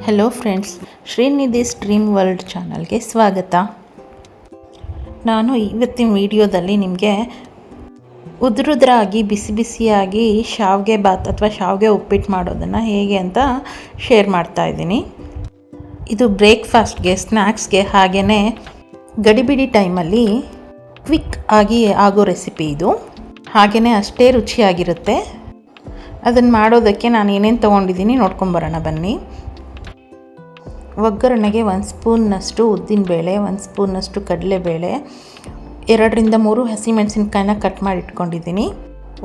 Hello friends, ಶ್ರೀನಿಧಿಸ್ dream world ಚಾನಲ್ಗೆ ಸ್ವಾಗತ. ನಾನು ಇವತ್ತಿನ ವಿಡಿಯೋದಲ್ಲಿ ನಿಮಗೆ ಉದುರುದ್ರಾಗಿ ಬಿಸಿ ಬಿಸಿಯಾಗಿ ಶಾವಿಗೆ ಬಾತ್ ಅಥವಾ ಶಾವಿಗೆ ಉಪ್ಪಿಟ್ಟು ಮಾಡೋದನ್ನು ಹೇಗೆ ಅಂತ ಶೇರ್ ಮಾಡ್ತಾ ಇದ್ದೀನಿ. ಇದು ಬ್ರೇಕ್ಫಾಸ್ಟ್ಗೆ, ಸ್ನ್ಯಾಕ್ಸ್ಗೆ, ಹಾಗೆಯೇ ಗಡಿಬಿಡಿ ಟೈಮಲ್ಲಿ ಕ್ವಿಕ್ ಆಗಿ ಆಗೋ ರೆಸಿಪಿ ಇದು. ಹಾಗೆಯೇ ಅಷ್ಟೇ ರುಚಿಯಾಗಿರುತ್ತೆ. ಅದನ್ನು ಮಾಡೋದಕ್ಕೆ ನಾನು ಏನೇನು ತೊಗೊಂಡಿದ್ದೀನಿ ನೋಡ್ಕೊಂಬರೋಣ ಬನ್ನಿ. ಒಗ್ಗರಣೆಗೆ 1 ಸ್ಪೂನ್ನಷ್ಟು ಉದ್ದಿನಬೇಳೆ, 1 ಸ್ಪೂನ್ನಷ್ಟು ಕಡಲೆಬೇಳೆ, 2ರಿಂದ 3 ಹಸಿಮೆಣಸಿನ್ಕಾಯಿನ ಕಟ್ ಮಾಡಿ ಇಟ್ಕೊಂಡಿದ್ದೀನಿ,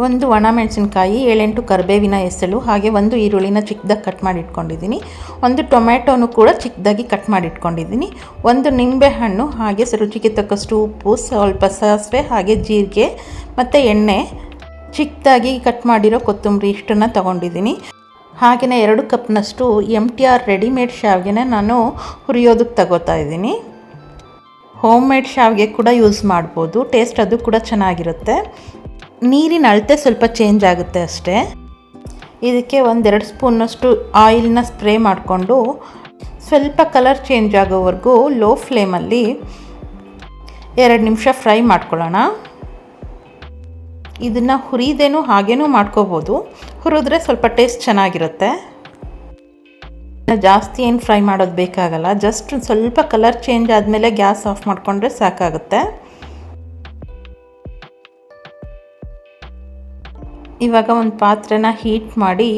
1 ಒಣಮೆಣಸಿನ್ಕಾಯಿ, 7-8 ಕರಿಬೇವಿನ ಎಸಳು, ಹಾಗೆ 1 ಈರುಳ್ಳಿನ ಚಿಕ್ಕದಾಗಿ ಕಟ್ ಮಾಡಿ ಇಟ್ಕೊಂಡಿದ್ದೀನಿ, 1 ಟೊಮ್ಯಾಟೋನು ಕೂಡ ಚಿಕ್ಕದಾಗಿ ಕಟ್ ಮಾಡಿ ಇಟ್ಕೊಂಡಿದ್ದೀನಿ, 1 ನಿಂಬೆಹಣ್ಣು, ಹಾಗೆ ರುಚಿಗೆ ತಕ್ಕಷ್ಟು ಉಪ್ಪು, ಸ್ವಲ್ಪ ಸಾಸಿವೆ, ಹಾಗೆ ಜೀರಿಗೆ ಮತ್ತು ಎಣ್ಣೆ, ಚಿಕ್ಕದಾಗಿ ಕಟ್ ಮಾಡಿರೋ ಕೊತ್ತಂಬರಿ ಇಷ್ಟನ್ನು ತೊಗೊಂಡಿದ್ದೀನಿ. ಹಾಗೆಯೇ 2 ಕಪ್ನಷ್ಟು MTR ರೆಡಿಮೇಡ್ ಶಾವಿಗೆನ ನಾನು ಹುರಿಯೋದಕ್ಕೆ ತಗೋತಾ ಇದ್ದೀನಿ. ಹೋಮ್ ಮೇಡ್ ಶಾವಿಗೆ ಕೂಡ ಯೂಸ್ ಮಾಡ್ಬೋದು, ಟೇಸ್ಟ್ ಅದು ಕೂಡ ಚೆನ್ನಾಗಿರುತ್ತೆ. ನೀರಿನ ಅಳತೆ ಸ್ವಲ್ಪ ಚೇಂಜ್ ಆಗುತ್ತೆ ಅಷ್ಟೇ. ಇದಕ್ಕೆ 1-2 ಸ್ಪೂನ್ನಷ್ಟು ಆಯಿಲ್ನ ಸ್ಪ್ರೇ ಮಾಡಿಕೊಂಡು ಸ್ವಲ್ಪ ಕಲರ್ ಚೇಂಜ್ ಆಗೋವರೆಗೂ ಲೋ ಫ್ಲೇಮಲ್ಲಿ 2 ನಿಮಿಷ ಫ್ರೈ ಮಾಡ್ಕೊಳ್ಳೋಣ. ಇದನ್ನು ಹುರಿದೇನೂ ಹಾಗೇನೂ ಮಾಡ್ಕೋಬೋದು, ಹುರಿದ್ರೆ ಸ್ವಲ್ಪ ಟೇಸ್ಟ್ ಚೆನ್ನಾಗಿರುತ್ತೆ. ಜಾಸ್ತಿ ಏನು ಫ್ರೈ ಮಾಡೋದು ಬೇಕಾಗಲ್ಲ, ಜಸ್ಟ್ ಸ್ವಲ್ಪ ಕಲರ್ ಚೇಂಜ್ ಆದಮೇಲೆ ಗ್ಯಾಸ್ ಆಫ್ ಮಾಡಿಕೊಂಡ್ರೆ ಸಾಕಾಗುತ್ತೆ. ಇವಾಗ ಒಂದು ಪಾತ್ರೆನ ಹೀಟ್ ಮಾಡಿ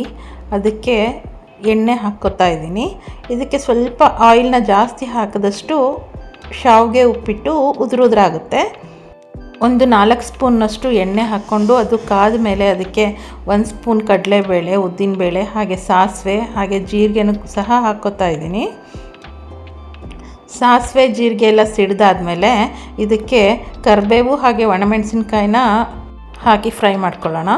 ಅದಕ್ಕೆ ಎಣ್ಣೆ ಹಾಕ್ಕೋತಾ ಇದ್ದೀನಿ. ಇದಕ್ಕೆ ಸ್ವಲ್ಪ ಆಯಿಲ್ನ ಜಾಸ್ತಿ ಹಾಕಿದಷ್ಟು ಶಾವಿಗೆ ಉಪ್ಪಿಟ್ಟು ಉದುರಾಗುತ್ತೆ. 4 ಸ್ಪೂನ್ನಷ್ಟು ಎಣ್ಣೆ ಹಾಕ್ಕೊಂಡು ಅದು ಕಾದ ಮೇಲೆ ಅದಕ್ಕೆ 1 ಸ್ಪೂನ್ ಕಡಲೆಬೇಳೆ, ಉದ್ದಿನಬೇಳೆ, ಹಾಗೆ ಸಾಸಿವೆ, ಹಾಗೆ ಜೀರಿಗೆನೂ ಸಹ ಹಾಕ್ಕೋತಾ ಇದ್ದೀನಿ. ಸಾಸಿವೆ ಜೀರಿಗೆ ಎಲ್ಲ ಸಿಡ್ದಾದ್ಮೇಲೆ ಇದಕ್ಕೆ ಕರಿಬೇವು ಹಾಗೆ ಒಣಮೆಣಸಿನ್ಕಾಯಿನ ಹಾಕಿ ಫ್ರೈ ಮಾಡ್ಕೊಳ್ಳೋಣ.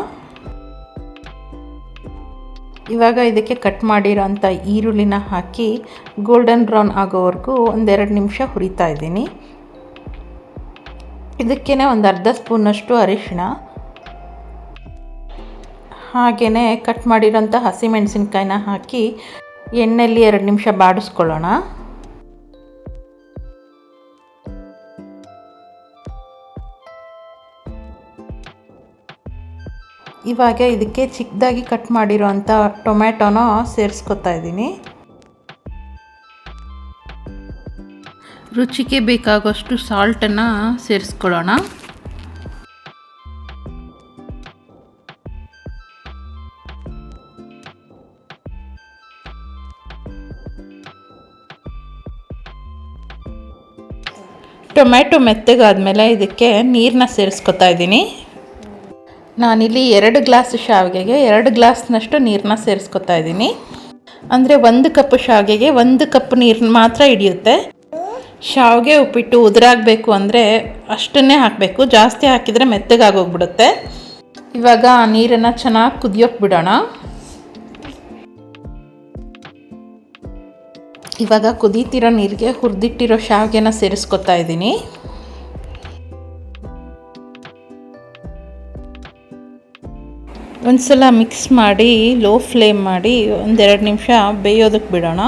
ಇವಾಗ ಇದಕ್ಕೆ ಕಟ್ ಮಾಡಿರೋಂಥ ಈರುಳ್ಳಿನ ಹಾಕಿ ಗೋಲ್ಡನ್ ಬ್ರೌನ್ ಆಗೋವರೆಗೂ 1-2 ನಿಮಿಷ ಹುರಿತಾ ಇದ್ದೀನಿ. ಇದಕ್ಕೇ 1/2 ಸ್ಪೂನಷ್ಟು ಅರಿಶಿಣ, ಹಾಗೆಯೇ ಕಟ್ ಮಾಡಿರೋಂಥ ಹಸಿಮೆಣಸಿನ್ಕಾಯಿನ ಹಾಕಿ ಎಣ್ಣೆಯಲ್ಲಿ 2 ನಿಮಿಷ ಬಾಡಿಸ್ಕೊಳ್ಳೋಣ. ಇವಾಗ ಇದಕ್ಕೆ ಚಿಕ್ಕದಾಗಿ ಕಟ್ ಮಾಡಿರೋಂಥ ಟೊಮ್ಯಾಟೋನ ಸೇರಿಸ್ಕೊತಾ ಇದ್ದೀನಿ. ರುಚಿಗೆ ಬೇಕಾಗುವಷ್ಟು ಸಾಲ್ಟನ್ನು ಸೇರಿಸ್ಕೊಳ್ಳೋಣ. ಟೊಮ್ಯಾಟೊ ಮೆತ್ತಗಾದ್ಮೇಲೆ ಇದಕ್ಕೆ ನೀರನ್ನ ಸೇರಿಸ್ಕೊತಾ ಇದ್ದೀನಿ. ನಾನಿಲ್ಲಿ 2 ಗ್ಲಾಸ್ ಶಾವಿಗೆಗೆ 2 ಗ್ಲಾಸ್ನಷ್ಟು ನೀರನ್ನ ಸೇರಿಸ್ಕೊತಾ ಇದ್ದೀನಿ. ಅಂದರೆ 1 ಕಪ್ ಶಾವಿಗೆಗೆ 1 ಕಪ್ ನೀರು ಮಾತ್ರ ಹಿಡಿಯುತ್ತೆ. ಶಾವಿಗೆ ಉಪ್ಪಿಟ್ಟು ಉದುರಾಗಬೇಕು ಅಂದರೆ ಅಷ್ಟನ್ನೇ ಹಾಕಬೇಕು, ಜಾಸ್ತಿ ಹಾಕಿದರೆ ಮೆತ್ತಗಾಗೋಗ್ಬಿಡುತ್ತೆ. ಇವಾಗ ಆ ನೀರನ್ನು ಚೆನ್ನಾಗಿ ಕುದಿಯೋಕೆ ಬಿಡೋಣ. ಇವಾಗ ಕುದೀತಿರೋ ನೀರಿಗೆ ಹುರಿದಿಟ್ಟಿರೋ ಶಾವಿಗೆನ ಸೇರಿಸ್ಕೊತಾ ಇದ್ದೀನಿ. ಒಂದ್ಸಲ ಮಿಕ್ಸ್ ಮಾಡಿ ಲೋ ಫ್ಲೇಮ್ ಮಾಡಿ 1-2 ನಿಮಿಷ ಬೇಯೋದಕ್ಕೆ ಬಿಡೋಣ.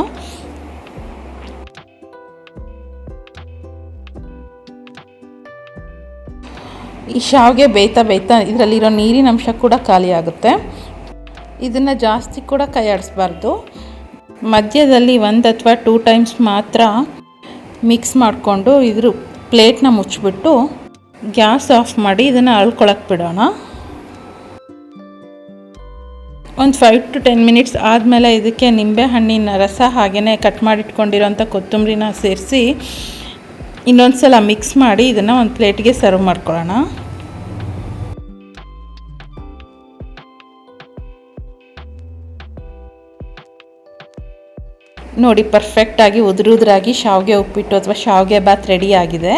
ಈ ಶಾವಿಗೆ ಬೇಯ್ತಾ ಇದರಲ್ಲಿರೋ ನೀರಿನ ಅಂಶ ಕೂಡ ಖಾಲಿ ಆಗುತ್ತೆ. ಇದನ್ನು ಜಾಸ್ತಿ ಕೂಡ ಕೈ ಆಡಿಸ್ಬಾರ್ದು. ಮಧ್ಯದಲ್ಲಿ 1 ಅಥವಾ 2 ಟೈಮ್ಸ್ ಮಾತ್ರ ಮಿಕ್ಸ್ ಮಾಡಿಕೊಂಡು ಇದ್ರ ಪ್ಲೇಟ್ನ ಮುಚ್ಚಿಬಿಟ್ಟು ಗ್ಯಾಸ್ ಆಫ್ ಮಾಡಿ ಇದನ್ನು ಅಳ್ಕೊಳಕ್ಕೆ ಬಿಡೋಣ. ಒಂದು 5 to 10 ಮಿನಿಟ್ಸ್ ಆದಮೇಲೆ ಇದಕ್ಕೆ ನಿಂಬೆಹಣ್ಣಿನ ರಸ ಹಾಗೆಯೇ ಕಟ್ ಮಾಡಿಟ್ಕೊಂಡಿರೋಂಥ ಕೊತ್ತಂಬರಿನ ಸೇರಿಸಿ ಇನ್ನೊಂದು ಸಲ ಮಿಕ್ಸ್ ಮಾಡಿ ಇದನ್ನು ಒಂದು ಪ್ಲೇಟ್ಗೆ ಸರ್ವ್ ಮಾಡ್ಕೊಳ್ಳೋಣ. ನೋಡಿ, ಪರ್ಫೆಕ್ಟಾಗಿ ಉದುರಾಗಿ ಶಾವಿಗೆ ಉಪ್ಪಿಟ್ಟು ಅಥವಾ ಶಾವಿಗೆ ಬಾತ್ ರೆಡಿ ಆಗಿದೆ.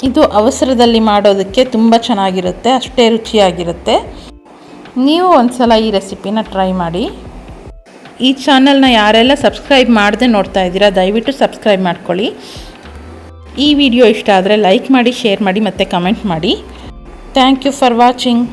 ಇದು ಅವಸರದಲ್ಲಿ ಮಾಡೋದಕ್ಕೆ ತುಂಬ ಚೆನ್ನಾಗಿರುತ್ತೆ, ಅಷ್ಟೇ ರುಚಿಯಾಗಿರುತ್ತೆ. ನೀವು ಒಂದು ಸಲ ಈ ರೆಸಿಪಿನ ಟ್ರೈ ಮಾಡಿ. ಈ ಚಾನಲ್ನ ಯಾರೆಲ್ಲ ಸಬ್ಸ್ಕ್ರೈಬ್ ಮಾಡದೆ ನೋಡ್ತಾ ಇದ್ದೀರಾ, ದಯವಿಟ್ಟು ಸಬ್ಸ್ಕ್ರೈಬ್ ಮಾಡ್ಕೊಳ್ಳಿ. ಈ ವಿಡಿಯೋ ಇಷ್ಟ ಆದರೆ ಲೈಕ್ ಮಾಡಿ, ಶೇರ್ ಮಾಡಿ ಮತ್ತು ಕಮೆಂಟ್ ಮಾಡಿ. Thank you for watching.